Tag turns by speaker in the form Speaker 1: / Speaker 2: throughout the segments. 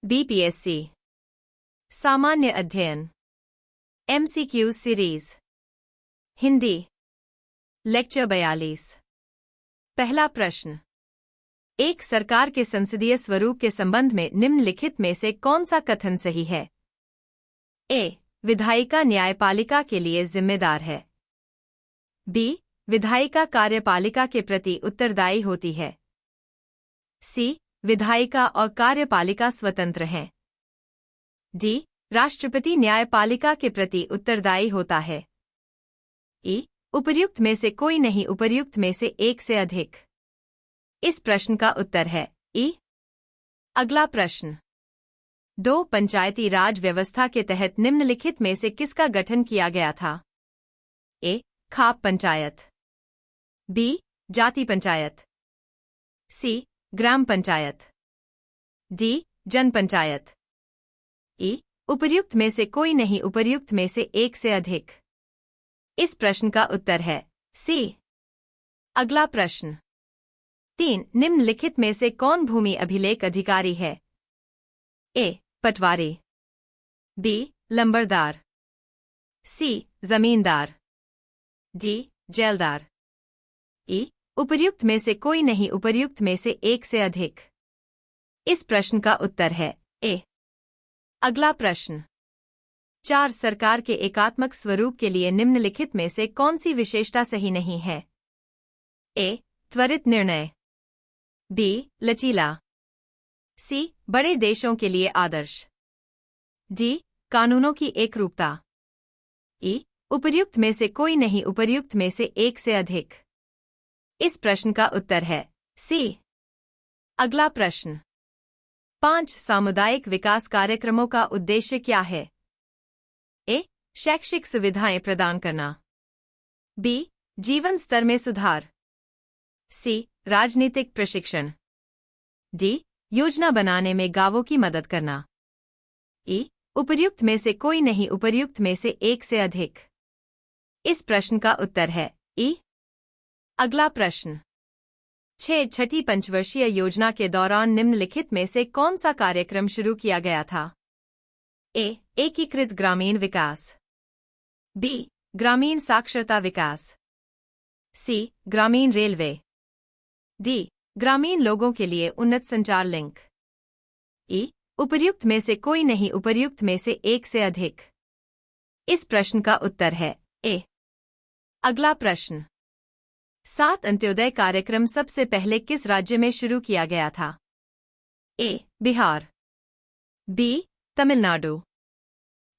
Speaker 1: BPSC सामान्य अध्ययन MCQ series Hindi lecture 42। पहला प्रश्न, एक सरकार के संसदीय स्वरूप के संबंध में निम्नलिखित में से कौन सा कथन सही है? ए. विधायिका न्यायपालिका के लिए जिम्मेदार है। बी. विधायिका कार्यपालिका के प्रति उत्तरदायी होती है। सी. विधायिका और कार्यपालिका स्वतंत्र हैं। डी. राष्ट्रपति न्यायपालिका के प्रति उत्तरदायी होता है। ई. उपर्युक्त में से कोई नहीं, उपर्युक्त में से एक से अधिक। इस प्रश्न का उत्तर है ई। अगला प्रश्न, 2. पंचायती राज व्यवस्था के तहत निम्नलिखित में से किसका गठन किया गया था? ए. खाप पंचायत। बी. जाति पंचायत। सी. ग्राम पंचायत। डी. जन पंचायत। ई. उपर्युक्त में से कोई नहीं, उपर्युक्त में से एक से अधिक। इस प्रश्न का उत्तर है सी। अगला प्रश्न, 3. निम्नलिखित में से कौन भूमि अभिलेख अधिकारी है? ए. पटवारी। बी. लंबरदार। सी. जमींदार। डी. जेलदार। ई. उपर्युक्त में से कोई नहीं, उपर्युक्त में से एक से अधिक। इस प्रश्न का उत्तर है ए। अगला प्रश्न, 4. सरकार के एकात्मक स्वरूप के लिए निम्नलिखित में से कौन सी विशेषता सही नहीं है? ए. त्वरित निर्णय। बी. लचीला। सी. बड़े देशों के लिए आदर्श। डी. कानूनों की एकरूपता। ई. उपर्युक्त में से कोई नहीं, उपर्युक्त में से एक से अधिक। इस प्रश्न का उत्तर है सी। अगला प्रश्न, 5. सामुदायिक विकास कार्यक्रमों का उद्देश्य क्या है? ए. शैक्षिक सुविधाएं प्रदान करना। बी. जीवन स्तर में सुधार। सी. राजनीतिक प्रशिक्षण। डी. योजना बनाने में गांवों की मदद करना। ई. उपर्युक्त में से कोई नहीं, उपर्युक्त में से एक से अधिक। इस प्रश्न का उत्तर है ई। अगला प्रश्न, 6. छठी पंचवर्षीय योजना के दौरान निम्नलिखित में से कौन सा कार्यक्रम शुरू किया गया था? ए. एकीकृत ग्रामीण विकास। बी. ग्रामीण साक्षरता विकास। सी. ग्रामीण रेलवे। डी. ग्रामीण लोगों के लिए उन्नत संचार लिंक। ई. उपर्युक्त में से कोई नहीं, उपर्युक्त में से एक से अधिक। इस प्रश्न का उत्तर है ए। अगला प्रश्न, 7. अंत्योदय कार्यक्रम सबसे पहले किस राज्य में शुरू किया गया था? ए. बिहार। बी. तमिलनाडु।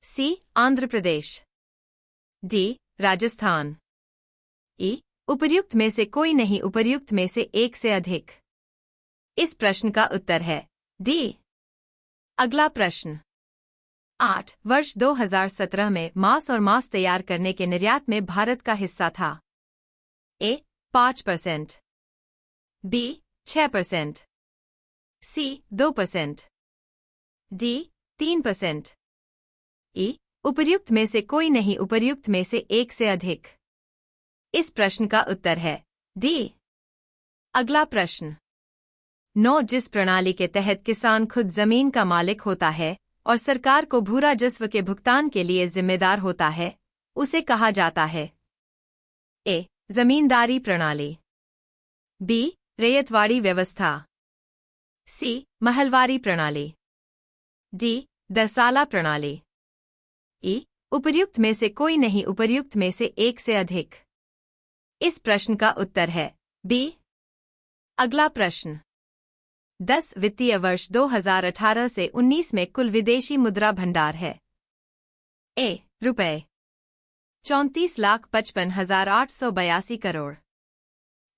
Speaker 1: सी. आंध्र प्रदेश। डी. राजस्थान। ई. उपर्युक्त में से कोई नहीं, उपर्युक्त में से एक से अधिक। इस प्रश्न का उत्तर है डी। अगला प्रश्न, 8. वर्ष 2017 में मांस और मांस तैयार करने के निर्यात में भारत का हिस्सा था? ए. 5%। बी. 6%। सी. 2%। डी. 3%। ई. उपर्युक्त में से कोई नहीं, उपर्युक्त में से एक से अधिक। इस प्रश्न का उत्तर है डी। अगला प्रश्न, 9. जिस प्रणाली के तहत किसान खुद जमीन का मालिक होता है और सरकार को भू राजस्व के भुगतान के लिए जिम्मेदार होता है, उसे कहा जाता है? ए. जमींदारी प्रणाली। बी. रैयतवाड़ी व्यवस्था। सी. महलवारी प्रणाली। डी. दरसाला प्रणाली। ई. उपर्युक्त में से कोई नहीं, उपर्युक्त में से एक से अधिक। इस प्रश्न का उत्तर है बी। अगला प्रश्न, 10. वित्तीय वर्ष 2018 से 19 में कुल विदेशी मुद्रा भंडार है? ए. रुपए 34,55,882 करोड़।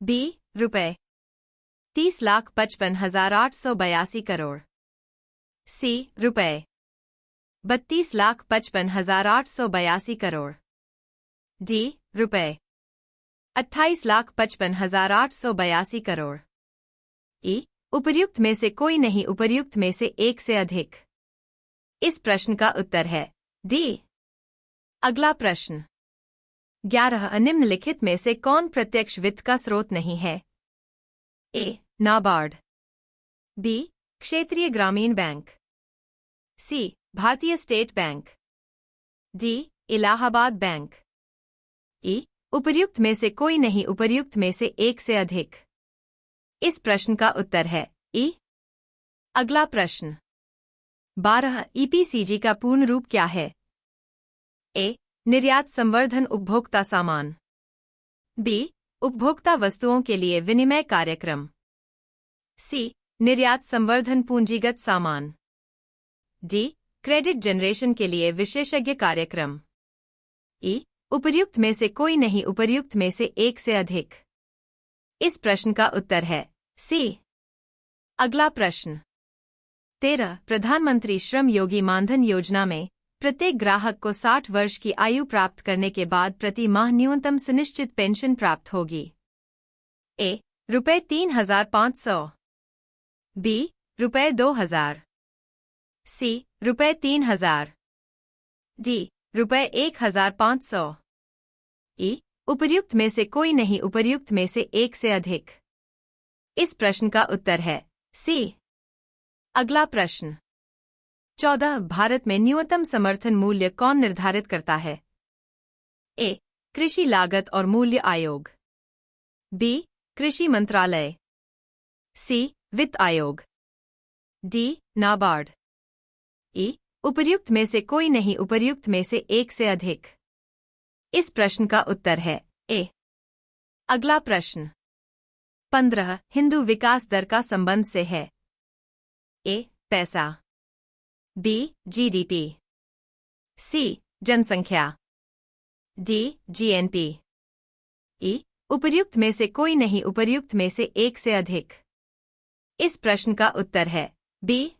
Speaker 1: बी. रुपए 30,55,882 करोड़। सी. रुपए 32,55,882 करोड़। डी. रुपए 28,55,882 करोड़। ई. उपर्युक्त में से कोई नहीं, उपर्युक्त में से एक से अधिक। इस प्रश्न का उत्तर है डी। अगला प्रश्न, 11. निम्नलिखित में से कौन प्रत्यक्ष वित्त का स्रोत नहीं है? ए. नाबार्ड। बी. क्षेत्रीय ग्रामीण बैंक। सी भारतीय state bank, D Allahabad bank. E उपर्युक्त में से कोई नहीं, उपर्युक्त में से एक से अधिक। इस प्रश्न का उत्तर है ई। अगला प्रश्न 12 ईपीसीजी का पूर्ण रूप क्या है? ए निर्यात संवर्धन उपभोक्ता सामान, बी उपभोक्ता वस्तुओं के लिए विनिमय कार्यक्रम, सी निर्यात संवर्धन पूंजीगत सामान, डी क्रेडिट जनरेशन के लिए विशेषज्ञ कार्यक्रम। ई उपर्युक्त में से कोई नहीं, उपर्युक्त में से एक से अधिक। इस प्रश्न का उत्तर है सी। अगला प्रश्न 13 प्रधानमंत्री श्रम योगी मानधन योजना में प्रत्येक ग्राहक को 60 वर्ष की आयु प्राप्त करने के बाद प्रति माह न्यूनतम सुनिश्चित पेंशन प्राप्त होगी। ए रुपये 3,500, बी रुपये 2,000, सी रुपये 3,000, डी रुपये 1,500। ई उपर्युक्त में से कोई नहीं, उपर्युक्त में से एक से अधिक। इस प्रश्न का उत्तर है सी। अगला प्रश्न 14 भारत में न्यूनतम समर्थन मूल्य कौन निर्धारित करता है? ए कृषि लागत और मूल्य आयोग, बी कृषि मंत्रालय, सी वित्त आयोग, डी नाबार्ड। ई उपर्युक्त में से कोई नहीं, उपर्युक्त में से एक से अधिक। इस प्रश्न का उत्तर है ए। अगला प्रश्न 15 हिंदू विकास दर का संबंध से है? ए पैसा, बी जीडीपी, सी जनसंख्या, डी जीएनपी। ई उपर्युक्त में से कोई नहीं, उपर्युक्त में से एक से अधिक। इस प्रश्न का उत्तर है बी